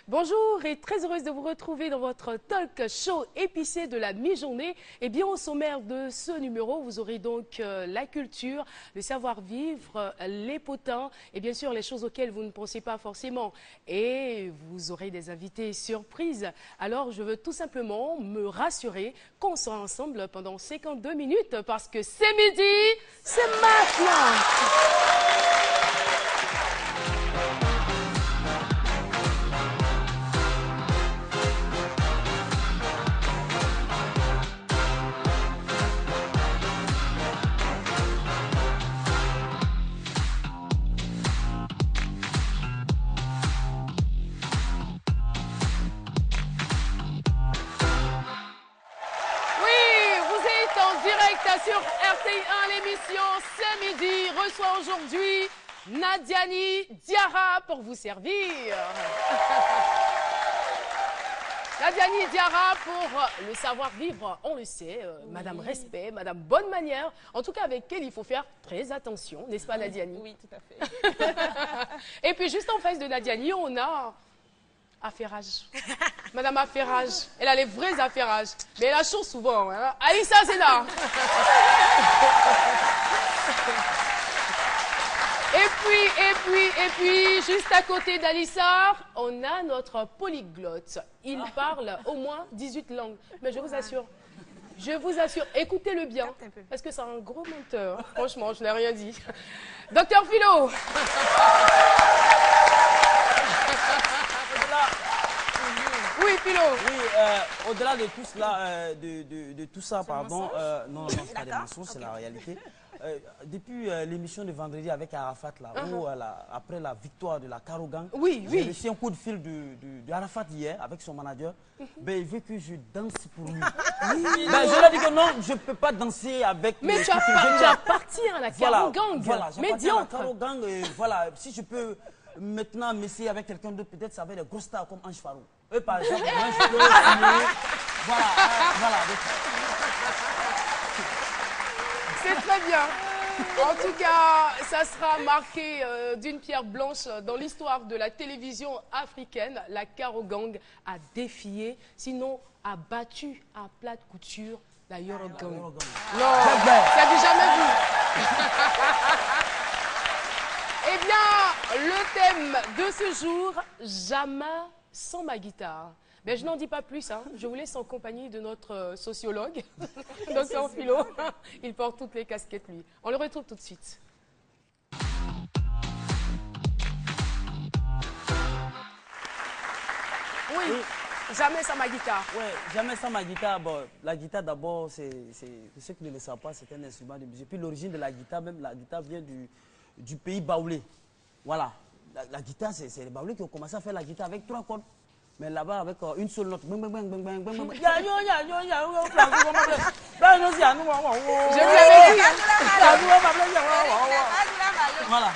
Bonjour et très heureuse de vous retrouver dans votre talk show épicé de la mi-journée. Et bien au sommaire de ce numéro, vous aurez donc la culture, le savoir-vivre, les potins et bien sûr les choses auxquelles vous ne pensez pas forcément. Et vous aurez des invités surprises. Alors je veux tout simplement me rassurer qu'on sera ensemble pendant 52 minutes parce que c'est midi, c'est maintenant. Sur RTI1, l'émission C'est midi reçoit aujourd'hui Nadiani Diarra pour vous servir. Nadiani Diarra pour le savoir-vivre, on le sait, Madame Respect, Madame Bonne Manière, en tout cas avec elle il faut faire très attention, n'est-ce pas Nadiani? Oui, tout à fait. Et puis juste en face de Nadiani, on a Affairage. Madame Affairage, elle a les vrais affairages, mais elle a chaud souvent. Hein. Alissa, c'est là. Et puis, juste à côté d'Alissa, on a notre polyglotte. Il parle au moins 18 langues. Mais je vous assure, écoutez-le bien, parce que c'est un gros menteur. Franchement, je n'ai rien dit. Docteur Philo. Oui, Philo. Oui, au-delà de tout cela, de tout ça, pardon, non, c'est pas des mensonges, c'est la réalité. Depuis l'émission de vendredi avec Arafat, là, où, après la victoire de la Caro Gang, j'ai reçu un coup de fil de Arafat hier avec son manager. Ben, il veut que je danse pour lui. Ben, je lui ai dit que non, je ne peux pas danser avec... Mais tu appartiens à la Caro Gang. Voilà, j'appartiens à la Caro Gang. Voilà, si je peux maintenant m'essayer avec quelqu'un d'autre, peut-être ça va être des grosses stars comme Ange Farou. Eux, par exemple, moi, je peux signer. Voilà, voilà. C'est très bien. En tout cas, ça sera marqué d'une pierre blanche dans l'histoire de la télévision africaine. La Caro Gang a défié, sinon a battu à plate couture la Yoro Gang. Non, ça dit jamais vu. Eh bien, le thème de ce jour, jamais sans ma guitare. Mais je n'en dis pas plus, hein. Je vous laisse en compagnie de notre sociologue, Docteur Philo. Il porte toutes les casquettes, lui. On le retrouve tout de suite. Oui, jamais sans ma guitare. Oui, jamais sans ma guitare. Bon, la guitare, d'abord, c'est ceux qui ne le savent pas, c'est un instrument de musique. Puis l'origine de la guitare, même la guitare vient du pays baoulé. Voilà. La guitare, c'est les baoulés qui ont commencé à faire la guitare avec 3 cordes. Mais là-bas, avec une seule note. Je lui avais dit. Voilà.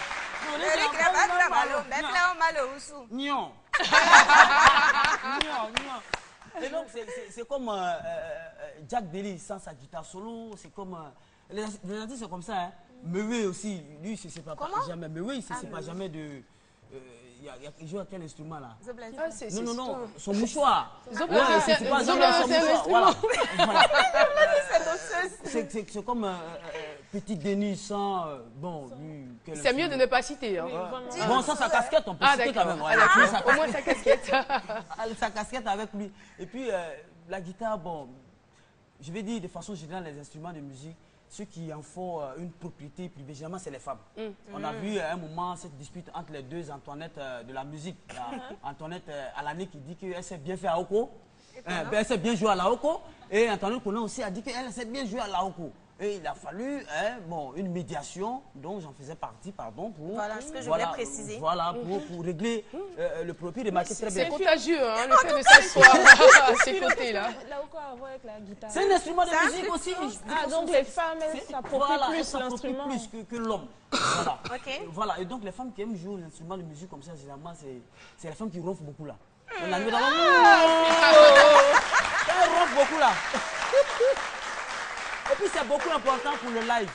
Et donc, c'est comme Jack Belly sans sa guitare solo. C'est comme... les artistes, c'est comme ça. Hein. Mewe aussi, lui, il ne se sépare pas jamais. Mewe, il ne se sépare jamais de... il joue à quel instrument là? Non, son mouchoir. C'est comme Petit Denis sans... bon, c'est mieux de ne pas citer. Hein. Bon, sans sa casquette, on peut citer quand même. Au moins sa casquette. Sa casquette avec lui. Et puis, la guitare, bon, je vais dire de façon générale, les instruments de musique, ceux qui en font une propriété privée, généralement, c'est les femmes. On a vu à un moment cette dispute entre les deux Antoinette de la musique. Antoinette Alané qui dit qu'elle sait bien faire à Oko, elle sait bien jouer à la Oko. Et Antoinette Konan aussi a dit qu'elle sait bien jouer à la Oko. Et il a fallu une médiation dont j'en faisais partie, pardon, pour... Voilà ce que je voulais préciser. Voilà, pour régler le profil de Maquet très bien. C'est contagieux, hein, le fait de s'asseoir à ces côtés-là. Là, quoi à voir avec la guitare? C'est un instrument de musique aussi. Ah, donc les femmes, elles s'approprient plus l'instrument. Plus que l'homme. Voilà. Voilà. Et donc les femmes qui aiment jouer l'instrument de musique comme ça, généralement, c'est les femmes qui ronflent beaucoup là. La nuit d'avant, elles ronflent beaucoup là. Et puis c'est beaucoup important pour le live.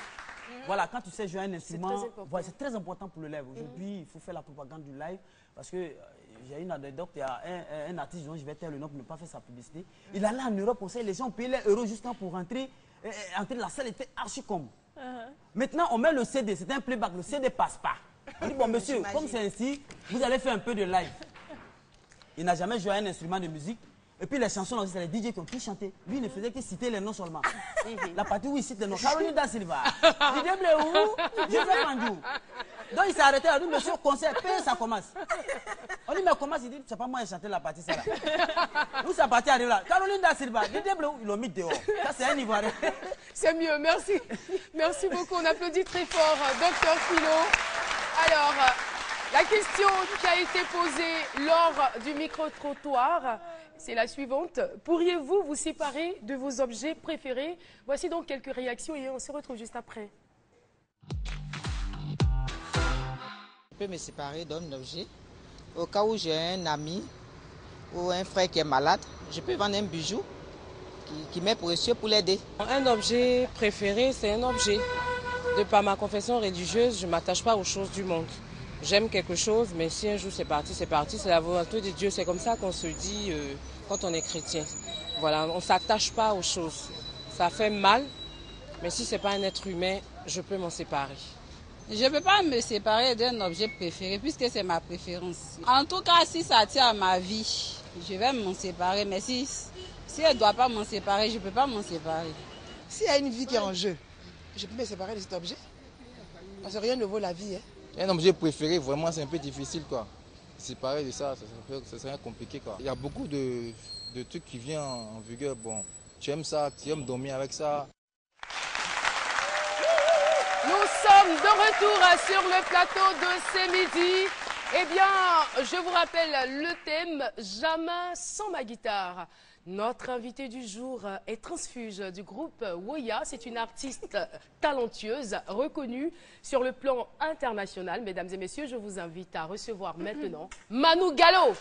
Voilà, quand tu sais jouer un instrument, c'est très important pour le live. Aujourd'hui, il faut faire la propagande du live parce que j'ai une anecdote, il y a un artiste dont je vais taire le nom pour ne pas faire sa publicité. Il allait en Europe, on sait, les gens payaient les euros jusqu'à pour rentrer. La salle était archi comme. Maintenant, on met le CD, c'est un playback, le CD passe pas. On dit, bon monsieur, comme c'est ainsi, vous allez faire un peu de live. Il n'a jamais joué un instrument de musique. Et puis les chansons, c'est les DJ qui ont tout chanté. Lui, il ne faisait que citer les noms seulement. La partie où il cite les noms. Caroline Da Silva, DJ Bléou, Joseph Mandou. Donc il s'est arrêté, il a dit, monsieur, concert, paye, ça commence. On dit, mais comment il dit, c'est pas moi qui ai chanté la partie, ça là. Où sa partie arrive là? Caroline Da Silva, DJ Bléou, ils l'ont mis dehors. Ça, c'est un Ivoirien. C'est mieux, merci. Merci beaucoup, on applaudit très fort, Dr Philo. Alors, la question qui a été posée lors du micro-trottoir, c'est la suivante. Pourriez-vous vous séparer de vos objets préférés? Voici donc quelques réactions et on se retrouve juste après. Je peux me séparer d'un objet. Au cas où j'ai un ami ou un frère qui est malade, je peux vendre un bijou qui m'est précieux pour l'aider. Un objet préféré, c'est un objet. De par ma confession religieuse, je ne m'attache pas aux choses du monde. J'aime quelque chose, mais si un jour c'est parti, c'est la volonté de Dieu. C'est comme ça qu'on se dit quand on est chrétien. Voilà, on ne s'attache pas aux choses. Ça fait mal, mais si ce n'est pas un être humain, je peux m'en séparer. Je ne peux pas me séparer d'un objet préféré puisque c'est ma préférence. En tout cas, si ça tient à ma vie, je vais m'en séparer. Mais si elle ne doit pas m'en séparer, je ne peux pas m'en séparer. S'il y a une vie qui est en jeu, je peux me séparer de cet objet. Parce que rien ne vaut la vie. Hein. Un objet préféré, vraiment, c'est un peu difficile, quoi. Séparer de ça, ça serait compliqué, quoi. Il y a beaucoup de trucs qui viennent en vigueur. Bon, tu aimes ça, tu aimes dormir avec ça. Nous sommes de retour sur le plateau de ce midi. Eh bien, je vous rappelle le thème « Jamais sans ma guitare ». Notre invitée du jour est transfuge du groupe Woya. C'est une artiste talentueuse, reconnue sur le plan international. Mesdames et messieurs, je vous invite à recevoir maintenant Manu Gallo.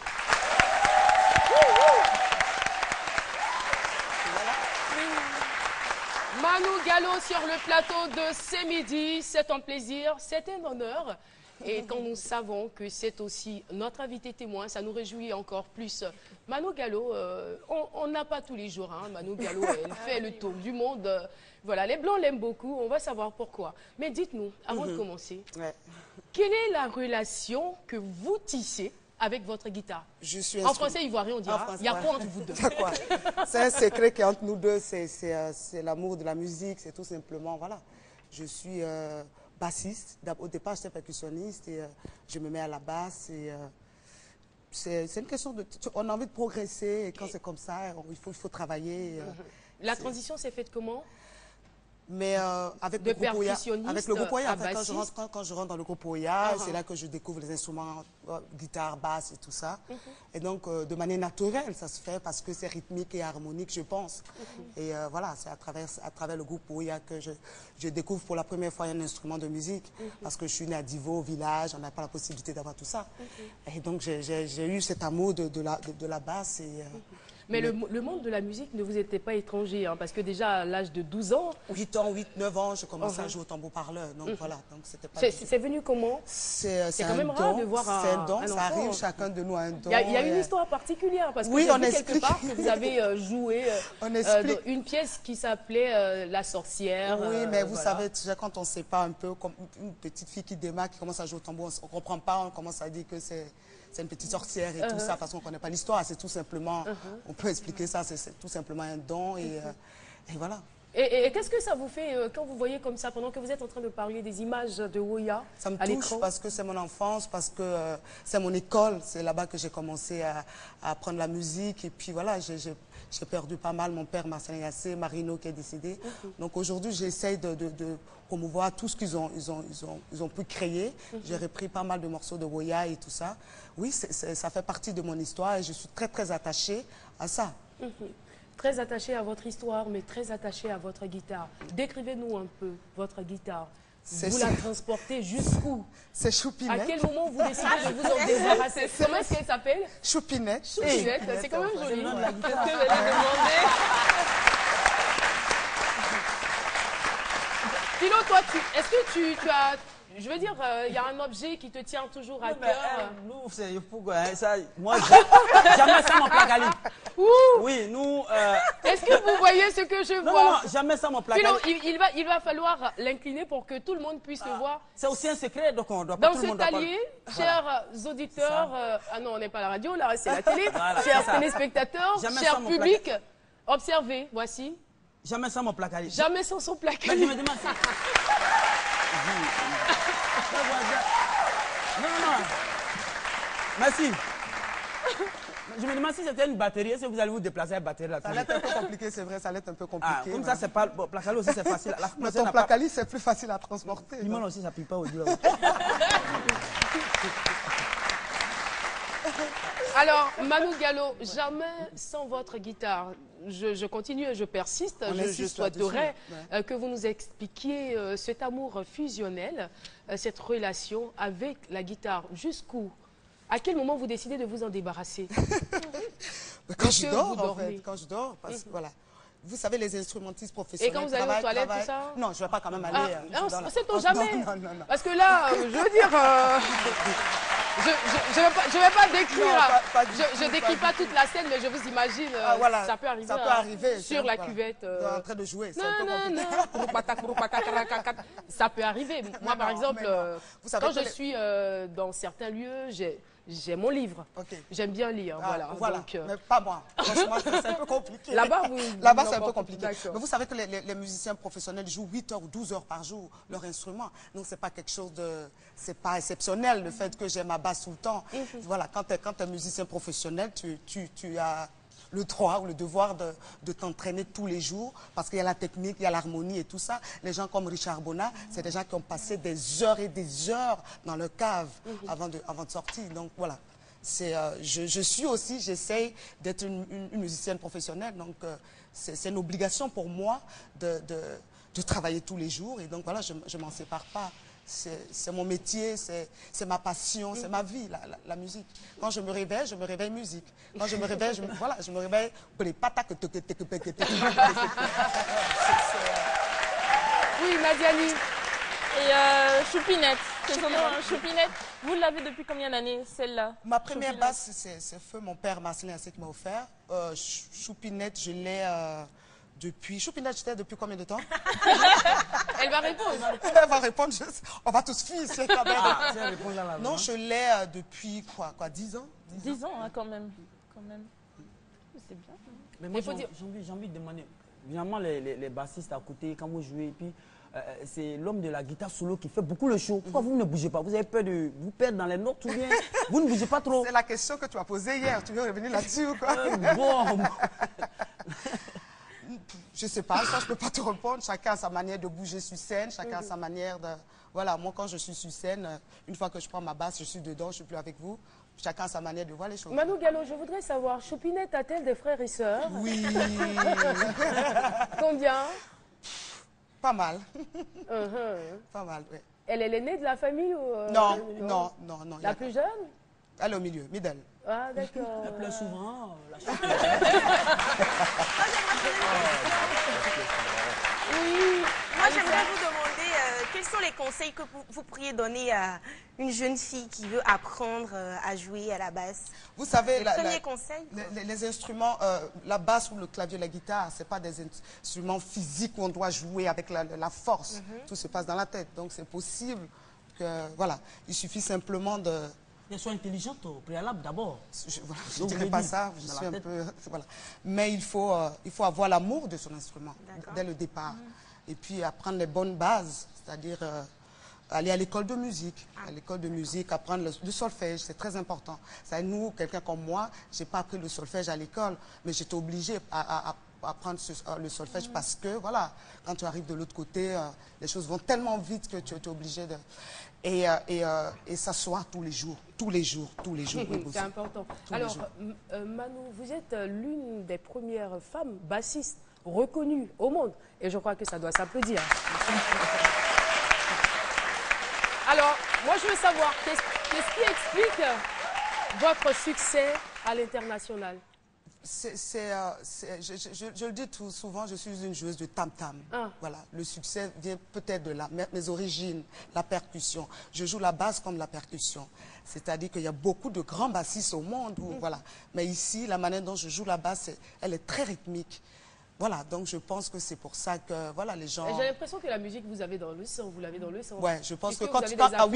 Manu Gallo sur le plateau de ce midi. C'est un plaisir, c'est un honneur. Et quand nous savons que c'est aussi notre invité témoin, ça nous réjouit encore plus. Manu Gallo, on n'a pas tous les jours. Hein. Manu Gallo, elle fait le tour du monde. Voilà, les Blancs l'aiment beaucoup, on va savoir pourquoi. Mais dites-nous, avant de commencer, quelle est la relation que vous tissez avec votre guitare? En français ivoirien, on dira. Il y a quoi entre vous deux? C'est un secret qui est entre nous deux, c'est l'amour de la musique, c'est tout simplement, voilà. Je suis bassiste, au départ j'étais percussionniste et je me mets à la basse et c'est une question de... On a envie de progresser et quand c'est comme ça, il faut travailler. La transition s'est faite comment? Mais avec le groupe Woya, en fait, quand je rentre dans le groupe Woya, c'est là que je découvre les instruments, guitare, basse et tout ça. Et donc, de manière naturelle, ça se fait parce que c'est rythmique et harmonique, je pense. Et voilà, c'est à travers le groupe Woya que je découvre pour la première fois un instrument de musique. Parce que je suis née à Divo, au village, on n'a pas la possibilité d'avoir tout ça. Et donc, j'ai eu cet amour de la basse et... Mais le monde de la musique ne vous était pas étranger, hein, parce que déjà à l'âge de 12 ans... 8 ans, 9 ans, je commençais à jouer au tambour-parleur. Donc voilà, donc c'était pas... C'est venu comment? C'est quand même rare de voir un... C'est un don, ça arrive, chacun de nous a un don. Il y a une histoire particulière, parce que j'ai vu quelque part que vous avez joué une pièce qui s'appelait La sorcière. Oui, mais vous savez, quand on ne sait pas un peu, comme une petite fille qui démarre, qui commence à jouer au tambour, on ne comprend pas, on commence à dire que c'est une petite sorcière et tout ça, parce qu'on ne connaît pas l'histoire. C'est tout simplement, on peut expliquer ça, c'est tout simplement un don et voilà. Et qu'est-ce que ça vous fait quand vous voyez comme ça, pendant que vous êtes en train de parler des images de Woya? Ça me touche parce que c'est mon enfance, parce que c'est mon école. C'est là-bas que j'ai commencé à apprendre la musique. Et puis voilà, j'ai perdu pas mal. Mon père, Marcel Yassé, Marino qui est décédé. Donc aujourd'hui, j'essaye de promouvoir tout ce qu'ils ont pu créer. J'ai repris pas mal de morceaux de Woya et tout ça. Oui, ça fait partie de mon histoire et je suis très, très attachée à ça. Très attaché à votre histoire, mais très attaché à votre guitare. Décrivez-nous un peu votre guitare. Vous la transportez jusqu'où? C'est Choupinette. À quel moment vous décidez de vous en débarrasser? Comment est-ce qu'elle s'appelle? Choupinette. Choupinette, c'est quand même joli. Philo, toi, est-ce que tu as... Je veux dire, il y a un objet qui te tient toujours à cœur. Nous, c'est fou, quoi. Ça, moi, jamais ça mon placali. Oui, nous... Est-ce que vous voyez ce que je vois? Non, jamais ça mon placali. Philo, il va falloir l'incliner pour que tout le monde puisse le voir. C'est aussi un secret, donc on doit pas... Dans cet allié, chers auditeurs... ah non, on n'est pas à la radio, là, c'est la télé. Voilà, chers téléspectateurs, chers publics, observez, voici. Jamais sans mon placali. Jamais sans son placali. Je me demande ça. Non. Merci. Je me demande si c'était une batterie. Est-ce que vous allez vous déplacer à la batterie là? Ça allait être un peu compliqué, c'est vrai, ça allait être un peu compliqué. Comme ça, c'est pas... Bon, placali aussi, c'est facile. Mais ton placali, c'est plus facile à transporter. Limon aussi, ça ne pue pas au dur. Alors, Manu Gallo, jamais sans votre guitare. Je continue et je persiste. Je souhaiterais que vous nous expliquiez cet amour fusionnel, cette relation avec la guitare. Jusqu'où? À quel moment vous décidez de vous en débarrasser? Quand je dors, en fait. Quand je dors, parce que voilà. Vous savez, les instrumentistes professionnels. Et quand vous allez aux toilettes, tout ça? Non, je ne vais pas quand même aller. Non, sait-on jamais? Non. Parce que là, je veux dire, je ne vais pas décrire. Je ne décris pas toute la scène, mais je vous imagine. Voilà, ça peut arriver. Ça peut arriver. Sur la cuvette. En train de jouer. C'est un peu compliqué. Ça peut arriver. Moi, par exemple, quand je suis dans certains lieux, j'ai mon livre. J'aime bien lire. Voilà. Donc, mais pas moi. Franchement, c'est un peu compliqué. Là-bas, c'est un peu compliqué. Mais vous savez que les musiciens professionnels jouent 8 heures ou 12 heures par jour leur instrument. Donc, c'est pas quelque chose de... C'est pas exceptionnel, le fait que j'ai ma basse tout le temps. Voilà, quand tu es musicien professionnel, tu as le droit ou le devoir de t'entraîner tous les jours parce qu'il y a la technique, il y a l'harmonie et tout ça. Les gens comme Richard Bona, c'est des gens qui ont passé des heures et des heures dans leur cave avant de sortir. Donc voilà, je suis aussi, j'essaye d'être une musicienne professionnelle. Donc c'est une obligation pour moi de travailler tous les jours. Et donc voilà, je ne m'en sépare pas. C'est mon métier, c'est ma passion, c'est ma vie, la musique. Quand je me réveille musique. Quand je me réveille, je me réveille pour les patates. Oui, Madiani. Et Choupinette, c'est comment Choupinette? Vous l'avez depuis combien d'années, celle-là? Ma première basse, c'est feu mon père Marcelin Assé qui m'a offert. Choupinette, je l'ai... depuis... Choupinette, j'étais depuis combien de temps? Elle va répondre. Elle va répondre. On va tous fuir. Non, je l'ai depuis quoi 10 ans 10 ans, hein, quand même. C'est bien. Mais moi, j'ai envie de demander. Évidemment, les bassistes à côté, quand vous jouez, puis c'est l'homme de la guitare solo qui fait beaucoup le show. Pourquoi vous ne bougez pas? Vous avez peur de vous perdre dans les notes ou bien vous ne bougez pas trop? C'est la question que tu as posée hier. Tu veux revenir là-dessus ou quoi? Bon. Je sais pas, ça je peux pas te répondre. Chacun a sa manière de bouger sur scène, chacun a sa manière de... Voilà, moi quand je suis sur scène, une fois que je prends ma basse, je suis dedans, je suis plus avec vous. Chacun a sa manière de voir les choses. Manu Gallo, je voudrais savoir, Choupinette a-t-elle des frères et sœurs? Oui. Combien? Pas mal. Pas mal, oui. Elle est l'aînée de la famille ou... Non. La plus jeune? Elle est au milieu, middle. Ah, d'accord. Elle pleure souvent. Oui. Moi, j'aimerais vous demander quels sont les conseils que vous pourriez donner à une jeune fille qui veut apprendre à jouer à la basse? Vous savez, les instruments, la basse ou le clavier, la guitare, ce n'est pas des instruments physiques où on doit jouer avec la force. Tout se passe dans la tête. Donc, c'est possible que, voilà, il suffit simplement de... Qu'elle soit intelligente au préalable d'abord. Je ne dirais pas ça, je suis un peu... Voilà. Mais il faut avoir l'amour de son instrument dès le départ. Et puis apprendre les bonnes bases, c'est-à-dire aller à l'école de musique. À l'école de musique, apprendre le solfège, c'est très important. Nous, quelqu'un comme moi, je n'ai pas appris le solfège à l'école, mais j'étais obligée à apprendre le solfège parce que, voilà, quand tu arrives de l'autre côté, les choses vont tellement vite que tu es obligé de... Et s'asseoir tous les jours. C'est important. Alors, Manu, vous êtes l'une des premières femmes bassistes reconnues au monde. Et je crois que ça doit s'applaudir. Alors, moi, je veux savoir, qu'est-ce qui explique votre succès à l'international? je le dis tout souvent, je suis une joueuse de tam-tam. Voilà, le succès vient peut-être de là, mes origines, la percussion. Je joue la basse comme la percussion. C'est-à-dire qu'il y a beaucoup de grands bassistes au monde. Voilà. Mais ici, la manière dont je joue la basse, elle est très rythmique. Voilà, donc je pense que c'est pour ça que voilà, les gens... J'ai l'impression que la musique, vous avez dans le sang, vous l'avez dans le sang. Ouais, je pense que quand à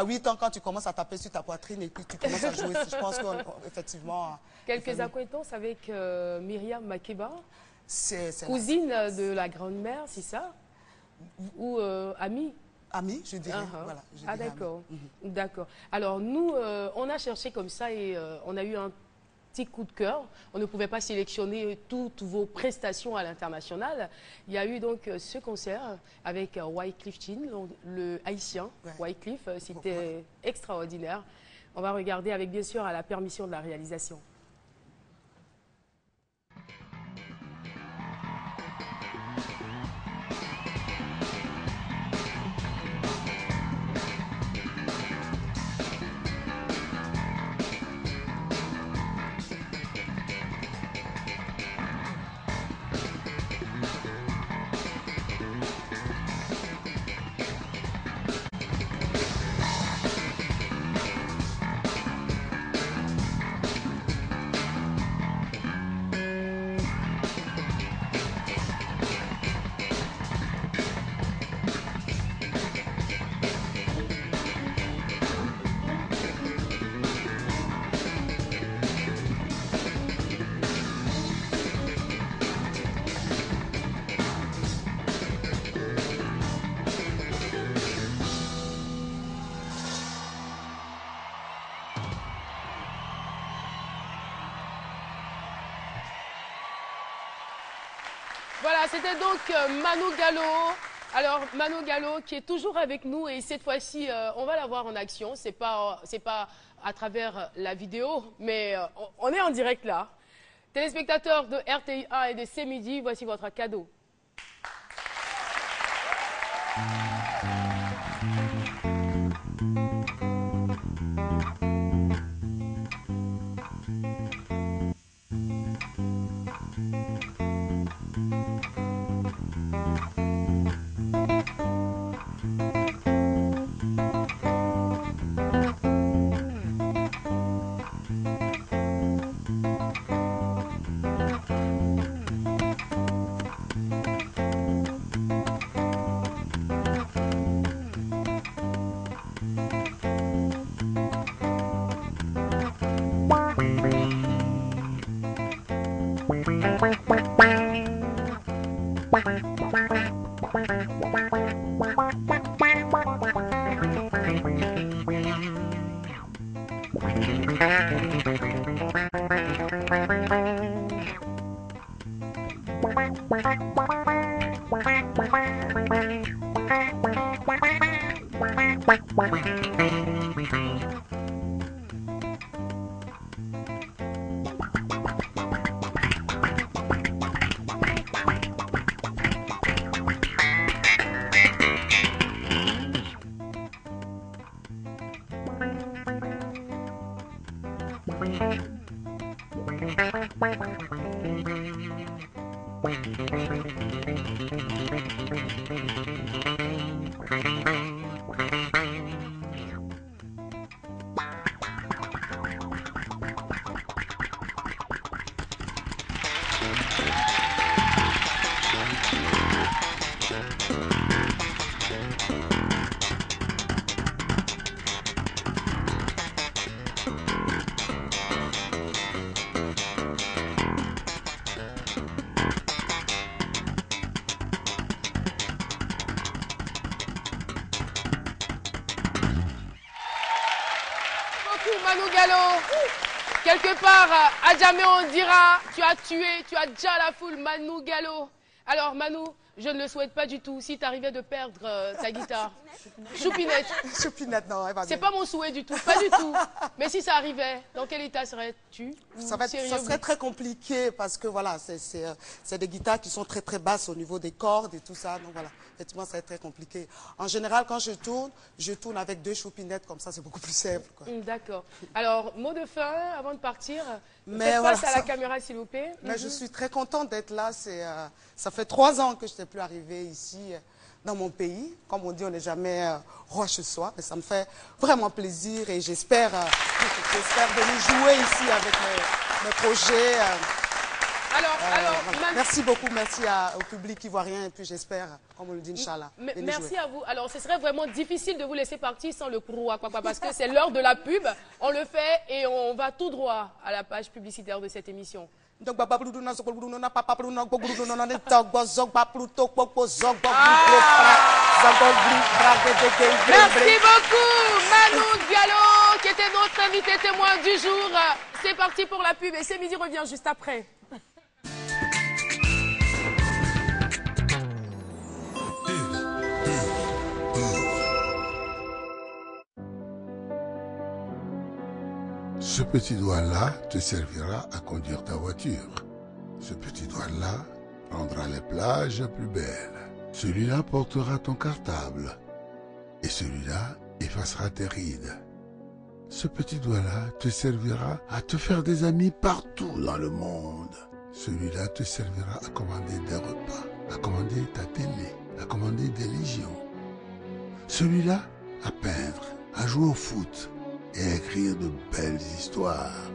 8 ans, quand tu commences à taper sur ta poitrine et puis tu commences à jouer, je pense qu'effectivement... Quelques acquaintances avec Myriam Makeba, c'est cousine de la grand-mère, c'est ça? Ou amie? Amie, je dirais. Voilà, ah d'accord, d'accord. Alors nous, on a cherché comme ça et on a eu un petit coup de cœur. On ne pouvait pas sélectionner toutes vos prestations à l'international. Il y a eu donc ce concert avec Wyclef Jean, le haïtien. Wyclef, c'était extraordinaire. On va regarder avec bien sûr à la permission de la réalisation. Voilà, c'était donc Manu Gallo. Alors, Manu Gallo qui est toujours avec nous et cette fois-ci, on va la voir en action. C'est pas à travers la vidéo, mais on est en direct là. Téléspectateurs de RTI1 et de C'est Midi, voici votre cadeau. Manu Gallo. Quelque part, à jamais on dira, tu as tué, tu as déjà la foule, Manu Gallo. Alors Manu, je ne le souhaite pas du tout. Si tu arrivais de perdre ta guitare, Choupinette. Choupinette, non, elle va bien. C'est pas mon souhait du tout, pas du tout. Mais si ça arrivait, dans quel état serais-tu? Ça serait très compliqué parce que voilà, c'est des guitares qui sont très très basses au niveau des cordes et tout ça. Donc voilà, effectivement, ça va être très compliqué. En général, quand je tourne avec 2 choupinettes, comme ça, c'est beaucoup plus simple. D'accord. Alors, mot de fin avant de partir. Mais faites face à la caméra, s'il vous plaît. Mais je suis très contente d'être là. Ça fait 3 ans que je n'étais plus arrivée ici dans mon pays. Comme on dit, on n'est jamais roi chez soi. Mais ça me fait vraiment plaisir et j'espère venir jouer ici avec mes projets. Voilà. Merci beaucoup, merci au public ivoirien et puis j'espère, comme on le dit, Inch'Allah. Merci à vous. Alors, ce serait vraiment difficile de vous laisser partir sans le Kouroua parce que c'est l'heure de la pub. On le fait et on va tout droit à la page publicitaire de cette émission. Merci beaucoup, Manou Diallo, qui était notre invité témoin du jour. C'est parti pour la pub et C'est Midi revient juste après. Ce petit doigt-là te servira à conduire ta voiture. Ce petit doigt-là rendra les plages plus belles. Celui-là portera ton cartable. Et celui-là effacera tes rides. Ce petit doigt-là te servira à te faire des amis partout dans le monde. Celui-là te servira à commander des repas, à commander ta télé, à commander des légions. Celui-là à peindre, à jouer au foot et à écrire de belles histoires.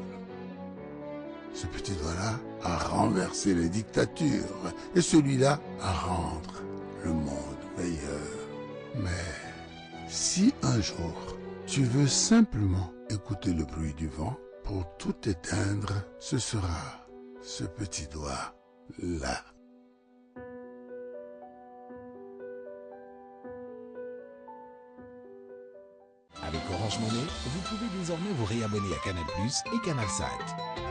Ce petit doigt-là à renverser les dictatures et celui-là à rendre le monde meilleur. Mais si un jour tu veux simplement écouter le bruit du vent pour tout éteindre, ce sera ce petit doigt-là. Avec Orange Money, vous pouvez désormais vous réabonner à Canal+ et CanalSat.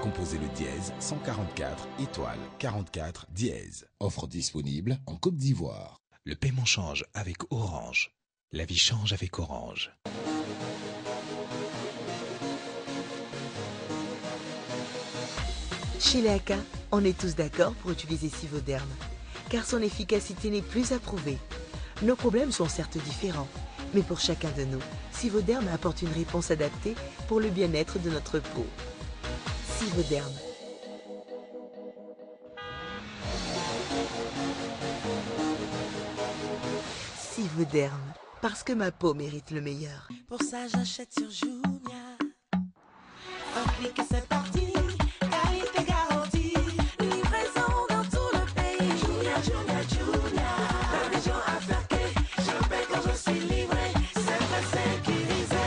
Composez le dièse 144 étoile 44 dièse. Offre disponible en Côte d'Ivoire. Le paiement change avec Orange. La vie change avec Orange. Chez Léaka, on est tous d'accord pour utiliser Sivoderm, car son efficacité n'est plus à prouver. Nos problèmes sont certes différents, mais pour chacun de nous, Sivoderm apporte une réponse adaptée pour le bien-être de notre peau. Sivoderm. Sivoderm, parce que ma peau mérite le meilleur. Pour ça, j'achète sur Jumia. Un clic et c'est parti. Qualité garantie. Livraison dans tout le pays. Jumia, Jumia, Jumia. La région attaquée. Je paie quand je suis livré. C'est très sécurisé.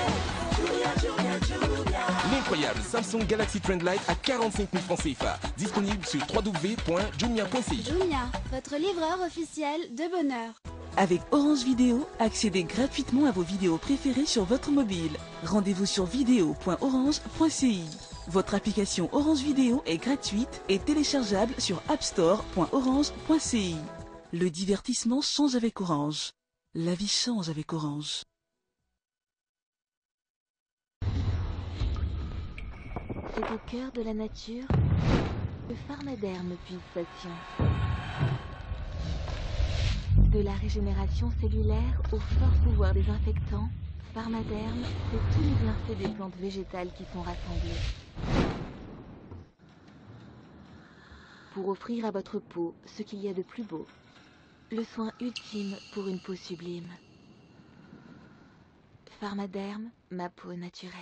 Jumia, Jumia, Jumia. L'incroyable Samsung Galaxy Trendlite à 45 000 francs CFA. Disponible sur www.jumia.ci. Jumia, votre livreur officiel de bonheur. Avec Orange Vidéo, accédez gratuitement à vos vidéos préférées sur votre mobile. Rendez-vous sur vidéo.orange.ci. Votre application Orange Vidéo est gratuite et téléchargeable sur appstore.orange.ci. Le divertissement change avec Orange. La vie change avec Orange. C'est au cœur de la nature que Pharmaderm puise sa science. De la régénération cellulaire au fort pouvoir désinfectant, Pharmaderm, c'est tous les bienfaits des plantes végétales qui sont rassemblés. Pour offrir à votre peau ce qu'il y a de plus beau, le soin ultime pour une peau sublime. Pharmaderm, ma peau naturelle.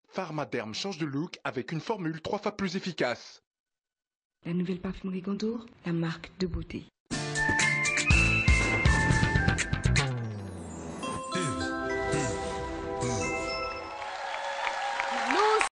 Pharmaderm change de look avec une formule 3 fois plus efficace. La nouvelle parfumerie Contour, la marque de beauté.